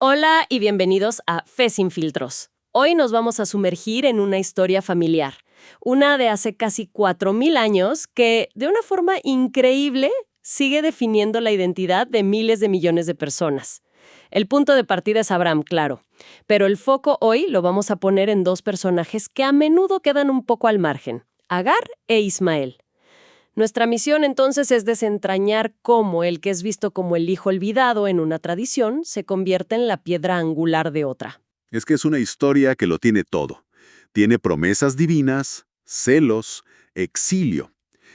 Hola y bienvenidos a Fe sin filtros. Hoy nos vamos a sumergir en una historia familiar, una de hace casi 4000 años que, de una forma increíble, sigue definiendo la identidad de miles de millones de personas. El punto de partida es Abraham, claro, pero el foco hoy lo vamos a poner en dos personajes que a menudo quedan un poco al margen, Agar e Ismael. Nuestra misión entonces es desentrañar cómo el que es visto como el hijo olvidado en una tradición se convierte en la piedra angular de otra. Es que es una historia que lo tiene todo. Tiene promesas divinas, celos, exilio.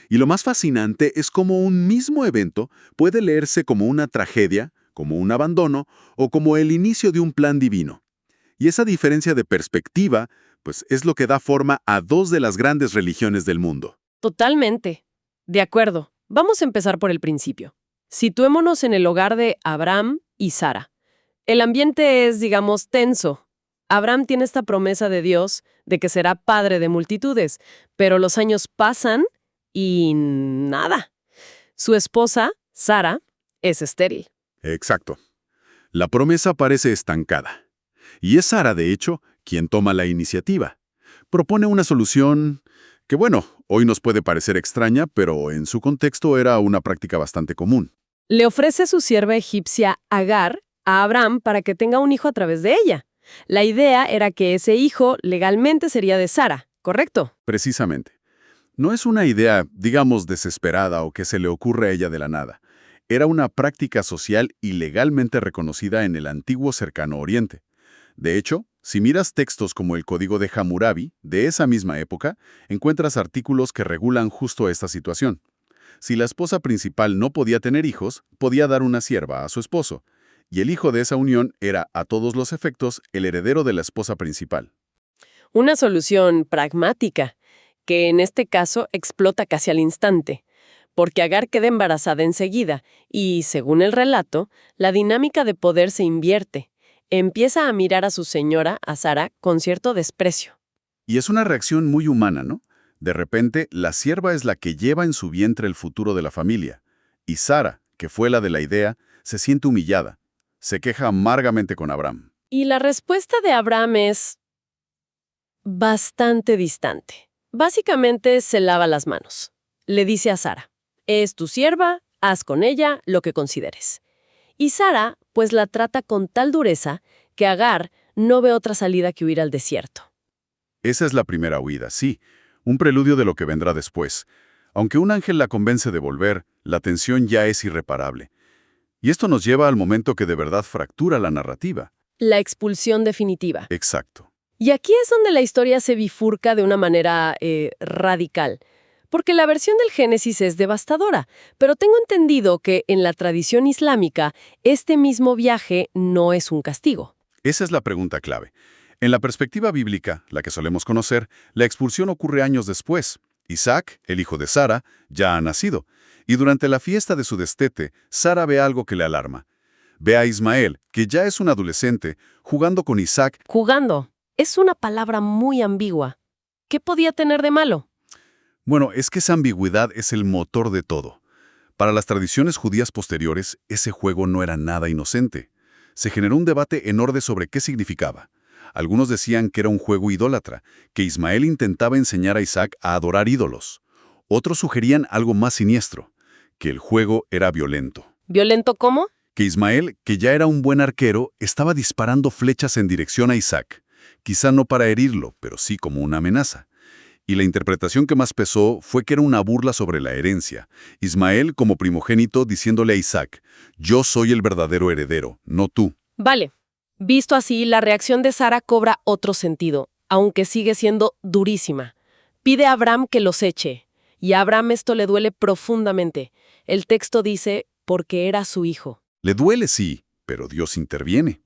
Y lo más fascinante es cómo un mismo evento puede leerse como una tragedia, como un abandono o como el inicio de un plan divino. Y esa diferencia de perspectiva, pues es lo que da forma a dos de las grandes religiones del mundo. Totalmente. De acuerdo. Vamos a empezar por el principio. Situémonos en el hogar de Abraham y Sara. El ambiente es, digamos, tenso. Abraham tiene esta promesa de Dios de que será padre de multitudes, pero los años pasan y nada. Su esposa, Sara, es estéril. Exacto. La promesa parece estancada. Y es Sara, de hecho, quien toma la iniciativa. Propone una solución que, bueno, hoy nos puede parecer extraña, pero en su contexto era una práctica bastante común. Le ofrece su sierva egipcia Agar a Abraham para que tenga un hijo a través de ella. La idea era que ese hijo legalmente sería de Sara, ¿correcto? Precisamente. No es una idea, digamos, desesperada o que se le ocurre a ella de la nada. Era una práctica social y legalmente reconocida en el antiguo Cercano Oriente. De hecho, si miras textos como el Código de Hammurabi, de esa misma época, encuentras artículos que regulan justo esta situación. Si la esposa principal no podía tener hijos, podía dar una sierva a su esposo, y el hijo de esa unión era, a todos los efectos, el heredero de la esposa principal. Una solución pragmática, que en este caso explota casi al instante, porque Agar queda embarazada enseguida y, según el relato, la dinámica de poder se invierte. Empieza a mirar a su señora, a Sara, con cierto desprecio. Y es una reacción muy humana, ¿no? De repente, la sierva es la que lleva en su vientre el futuro de la familia, y Sara, que fue la de la idea, se siente humillada. Se queja amargamente con Abraham. Y la respuesta de Abraham es bastante distante. Básicamente se lava las manos. Le dice a Sara, es tu sierva, haz con ella lo que consideres. Y Sara, pues la trata con tal dureza que Agar no ve otra salida que huir al desierto. Esa es la primera huida, sí, un preludio de lo que vendrá después. Aunque un ángel la convence de volver, la tensión ya es irreparable. Y esto nos lleva al momento que de verdad fractura la narrativa. La expulsión definitiva. Exacto. Y aquí es donde la historia se bifurca de una manera radical. Porque la versión del Génesis es devastadora, pero tengo entendido que en la tradición islámica este mismo viaje no es un castigo. Esa es la pregunta clave. En la perspectiva bíblica, la que solemos conocer, la expulsión ocurre años después. Isaac, el hijo de Sara, ya ha nacido, y durante la fiesta de su destete, Sara ve algo que le alarma. Ve a Ismael, que ya es un adolescente, jugando con Isaac. Jugando. Es una palabra muy ambigua. ¿Qué podía tener de malo? Bueno, es que esa ambigüedad es el motor de todo. Para las tradiciones judías posteriores, ese juego no era nada inocente. Se generó un debate enorme sobre qué significaba. Algunos decían que era un juego idólatra, que Ismael intentaba enseñar a Isaac a adorar ídolos. Otros sugerían algo más siniestro, que el juego era violento. ¿Violento cómo? Que Ismael, que ya era un buen arquero, estaba disparando flechas en dirección a Isaac. Quizá no para herirlo, pero sí como una amenaza. Y la interpretación que más pesó fue que era una burla sobre la herencia. Ismael, como primogénito, diciéndole a Isaac, yo soy el verdadero heredero, no tú. Vale. Visto así, la reacción de Sara cobra otro sentido, aunque sigue siendo durísima. Pide a Abraham que los eche, y a Abraham esto le duele profundamente. El texto dice, porque era su hijo. Le duele, sí, pero Dios interviene.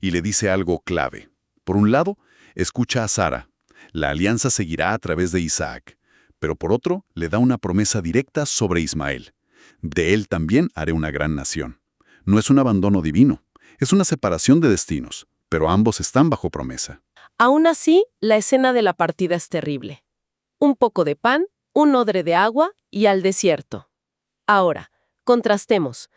Y le dice algo clave. Por un lado, escucha a Sara. La alianza seguirá a través de Isaac. Pero por otro, le da una promesa directa sobre Ismael. De él también haré una gran nación. No es un abandono divino, es una separación de destinos, pero ambos están bajo promesa. Aún así, la escena de la partida es terrible. Un poco de pan, un odre de agua y al desierto. Ahora, contrastemos.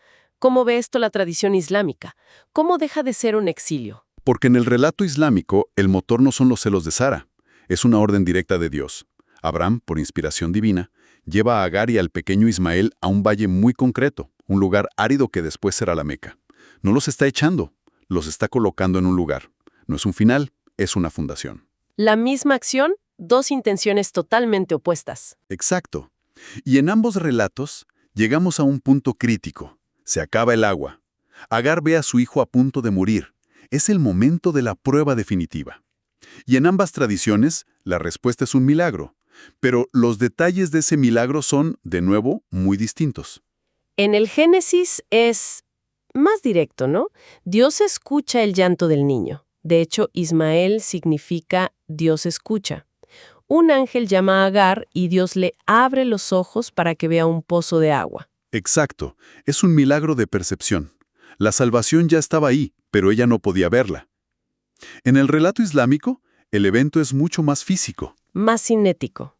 ¿Cómo ve esto la tradición islámica? ¿Cómo deja de ser un exilio? Porque en el relato islámico, el motor no son los celos de Sara, es una orden directa de Dios. Abraham, por inspiración divina, lleva a Agar y al pequeño Ismael a un valle muy concreto, un lugar árido que después será la Meca. No los está echando, los está colocando en un lugar. No es un final, es una fundación. La misma acción, dos intenciones totalmente opuestas. Exacto. Y en ambos relatos, llegamos a un punto crítico. Se acaba el agua. Agar ve a su hijo a punto de morir. Es el momento de la prueba definitiva. Y en ambas tradiciones, la respuesta es un milagro. Pero los detalles de ese milagro son, de nuevo, muy distintos. En el Génesis es más directo, ¿no? Dios escucha el llanto del niño. De hecho, Ismael significa Dios escucha. Un ángel llama a Agar y Dios le abre los ojos para que vea un pozo de agua. Exacto. Es un milagro de percepción. La salvación ya estaba ahí, pero ella no podía verla. En el relato islámico, el evento es mucho más físico. Más cinético.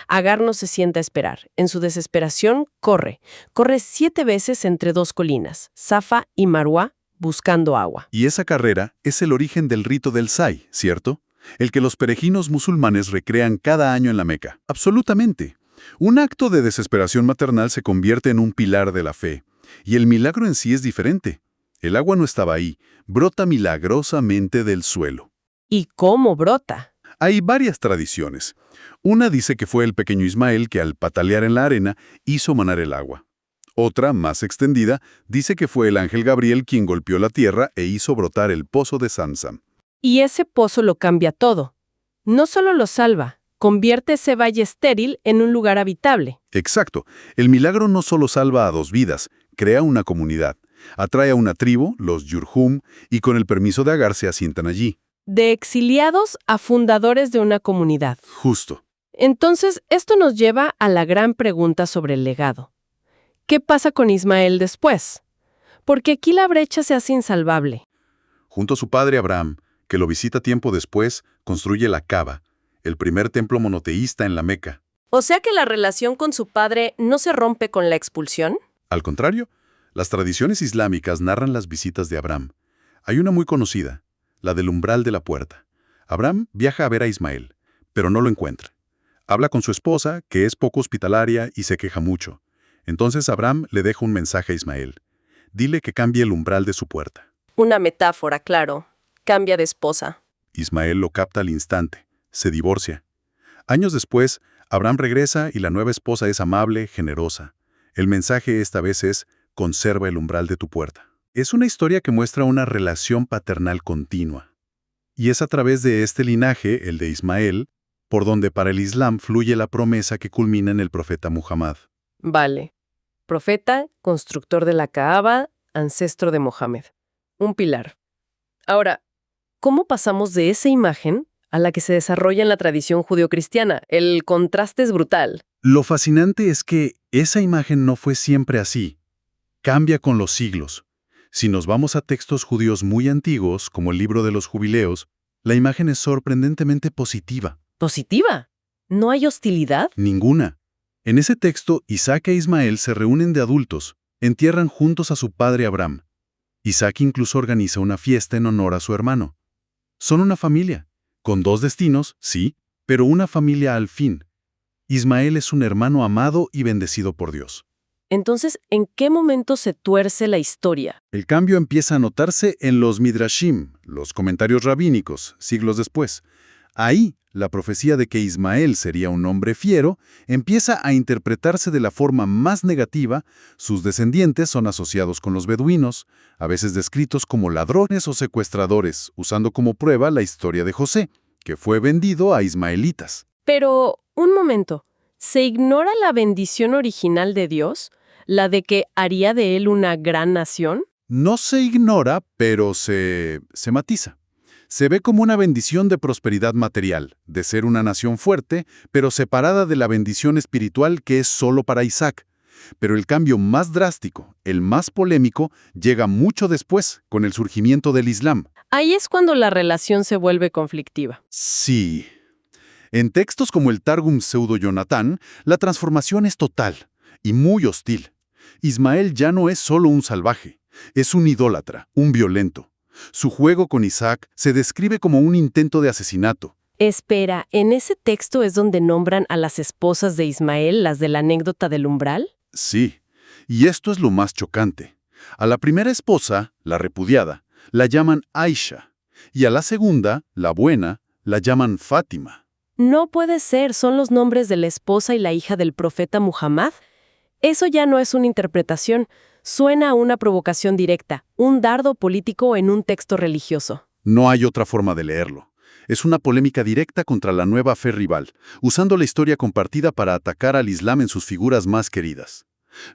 Agar no se sienta a esperar. En su desesperación, corre. Corre 7 veces entre 2 colinas, Safa y Marwa, buscando agua. Y esa carrera es el origen del rito del Sa'i, ¿cierto? El que los peregrinos musulmanes recrean cada año en la Meca. Absolutamente. Un acto de desesperación maternal se convierte en un pilar de la fe. Y el milagro en sí es diferente. El agua no estaba ahí, brota milagrosamente del suelo. ¿Y cómo brota? Hay varias tradiciones. Una dice que fue el pequeño Ismael que al patalear en la arena hizo manar el agua. Otra, más extendida, dice que fue el ángel Gabriel quien golpeó la tierra e hizo brotar el pozo de Zamzam. Y ese pozo lo cambia todo. No solo lo salva, convierte ese valle estéril en un lugar habitable. Exacto. El milagro no solo salva a 2 vidas, crea una comunidad. Atrae a una tribu, los Yurhum, y con el permiso de Agar se asientan allí. De exiliados a fundadores de una comunidad. Justo. Entonces, esto nos lleva a la gran pregunta sobre el legado. ¿Qué pasa con Ismael después? Porque aquí la brecha se hace insalvable. Junto a su padre Abraham, que lo visita tiempo después, construye la Kaaba, el primer templo monoteísta en la Meca. O sea que la relación con su padre no se rompe con la expulsión. Al contrario, las tradiciones islámicas narran las visitas de Abraham. Hay una muy conocida, la del umbral de la puerta. Abraham viaja a ver a Ismael, pero no lo encuentra. Habla con su esposa, que es poco hospitalaria y se queja mucho. Entonces Abraham le deja un mensaje a Ismael. Dile que cambie el umbral de su puerta. Una metáfora, claro. Cambia de esposa. Ismael lo capta al instante. Se divorcia. Años después, Abraham regresa y la nueva esposa es amable, generosa. El mensaje esta vez es, conserva el umbral de tu puerta. Es una historia que muestra una relación paternal continua. Y es a través de este linaje, el de Ismael, por donde para el Islam fluye la promesa que culmina en el profeta Muhammad. Vale. Profeta, constructor de la Kaaba, ancestro de Mohammed. Un pilar. Ahora, ¿cómo pasamos de esa imagen a la que se desarrolla en la tradición judeocristiana? El contraste es brutal. Lo fascinante es que esa imagen no fue siempre así. Cambia con los siglos. Si nos vamos a textos judíos muy antiguos, como el libro de los Jubileos, la imagen es sorprendentemente positiva. ¿Positiva? ¿No hay hostilidad? Ninguna. En ese texto, Isaac e Ismael se reúnen de adultos, entierran juntos a su padre Abraham. Isaac incluso organiza una fiesta en honor a su hermano. Son una familia, con 2 destinos, sí, pero una familia al fin. Ismael es un hermano amado y bendecido por Dios. Entonces, ¿en qué momento se tuerce la historia? El cambio empieza a notarse en los Midrashim, los comentarios rabínicos, siglos después. Ahí, la profecía de que Ismael sería un hombre fiero empieza a interpretarse de la forma más negativa. Sus descendientes son asociados con los beduinos, a veces descritos como ladrones o secuestradores, usando como prueba la historia de José, que fue vendido a ismaelitas. Pero, un momento, ¿se ignora la bendición original de Dios? ¿La de que haría de él una gran nación? No se ignora, pero se matiza. Se ve como una bendición de prosperidad material, de ser una nación fuerte, pero separada de la bendición espiritual que es solo para Isaac. Pero el cambio más drástico, el más polémico, llega mucho después, con el surgimiento del Islam. Ahí es cuando la relación se vuelve conflictiva. Sí. En textos como el Targum Pseudo-Yonatán, la transformación es total y muy hostil. Ismael ya no es solo un salvaje, es un idólatra, un violento. Su juego con Isaac se describe como un intento de asesinato. Espera, ¿en ese texto es donde nombran a las esposas de Ismael, las de la anécdota del umbral? Sí, y esto es lo más chocante. A la primera esposa, la repudiada, la llaman Aisha, y a la segunda, la buena, la llaman Fátima. No puede ser, son los nombres de la esposa y la hija del profeta Muhammad. Eso ya no es una interpretación, suena a una provocación directa, un dardo político en un texto religioso. No hay otra forma de leerlo. Es una polémica directa contra la nueva fe rival, usando la historia compartida para atacar al Islam en sus figuras más queridas.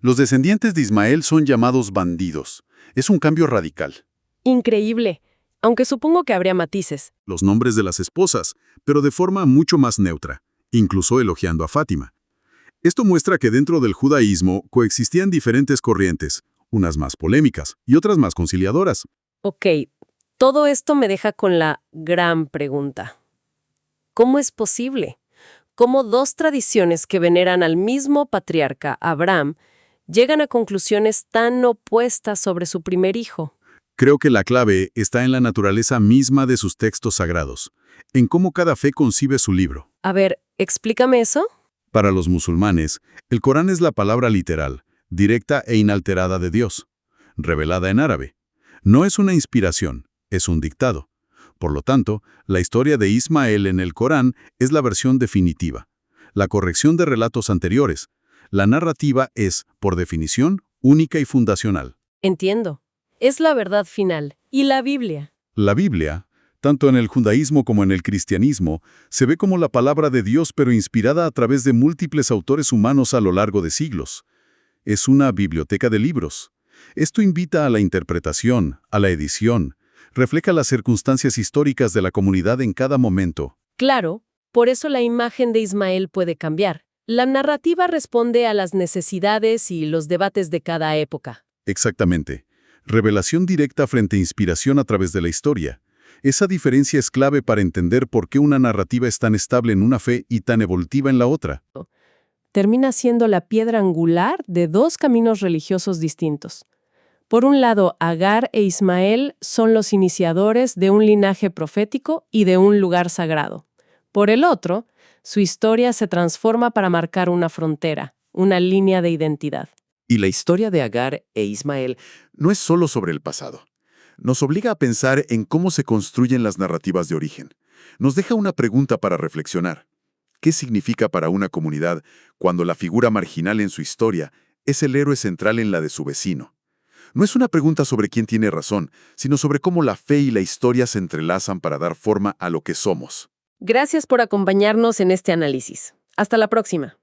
Los descendientes de Ismael son llamados bandidos. Es un cambio radical. Increíble, aunque supongo que habría matices. Los nombres de las esposas, pero de forma mucho más neutra, incluso elogiando a Fátima. Esto muestra que dentro del judaísmo coexistían diferentes corrientes, unas más polémicas y otras más conciliadoras. Ok, todo esto me deja con la gran pregunta. ¿Cómo es posible? ¿Cómo dos tradiciones que veneran al mismo patriarca, Abraham, llegan a conclusiones tan opuestas sobre su primer hijo? Creo que la clave está en la naturaleza misma de sus textos sagrados, en cómo cada fe concibe su libro. A ver, explícame eso. Para los musulmanes, el Corán es la palabra literal, directa e inalterada de Dios, revelada en árabe. No es una inspiración, es un dictado. Por lo tanto, la historia de Ismael en el Corán es la versión definitiva, la corrección de relatos anteriores. La narrativa es, por definición, única y fundacional. Entiendo. Es la verdad final. ¿Y la Biblia? La Biblia, tanto en el judaísmo como en el cristianismo, se ve como la palabra de Dios pero inspirada a través de múltiples autores humanos a lo largo de siglos. Es una biblioteca de libros. Esto invita a la interpretación, a la edición, refleja las circunstancias históricas de la comunidad en cada momento. Claro, por eso la imagen de Ismael puede cambiar. La narrativa responde a las necesidades y los debates de cada época. Exactamente. Revelación directa frente a inspiración a través de la historia. Esa diferencia es clave para entender por qué una narrativa es tan estable en una fe y tan evolutiva en la otra. Termina siendo la piedra angular de dos caminos religiosos distintos. Por un lado, Agar e Ismael son los iniciadores de un linaje profético y de un lugar sagrado. Por el otro, su historia se transforma para marcar una frontera, una línea de identidad. Y la historia de Agar e Ismael no es solo sobre el pasado. Nos obliga a pensar en cómo se construyen las narrativas de origen. Nos deja una pregunta para reflexionar. ¿Qué significa para una comunidad cuando la figura marginal en su historia es el héroe central en la de su vecino? No es una pregunta sobre quién tiene razón, sino sobre cómo la fe y la historia se entrelazan para dar forma a lo que somos. Gracias por acompañarnos en este análisis. Hasta la próxima.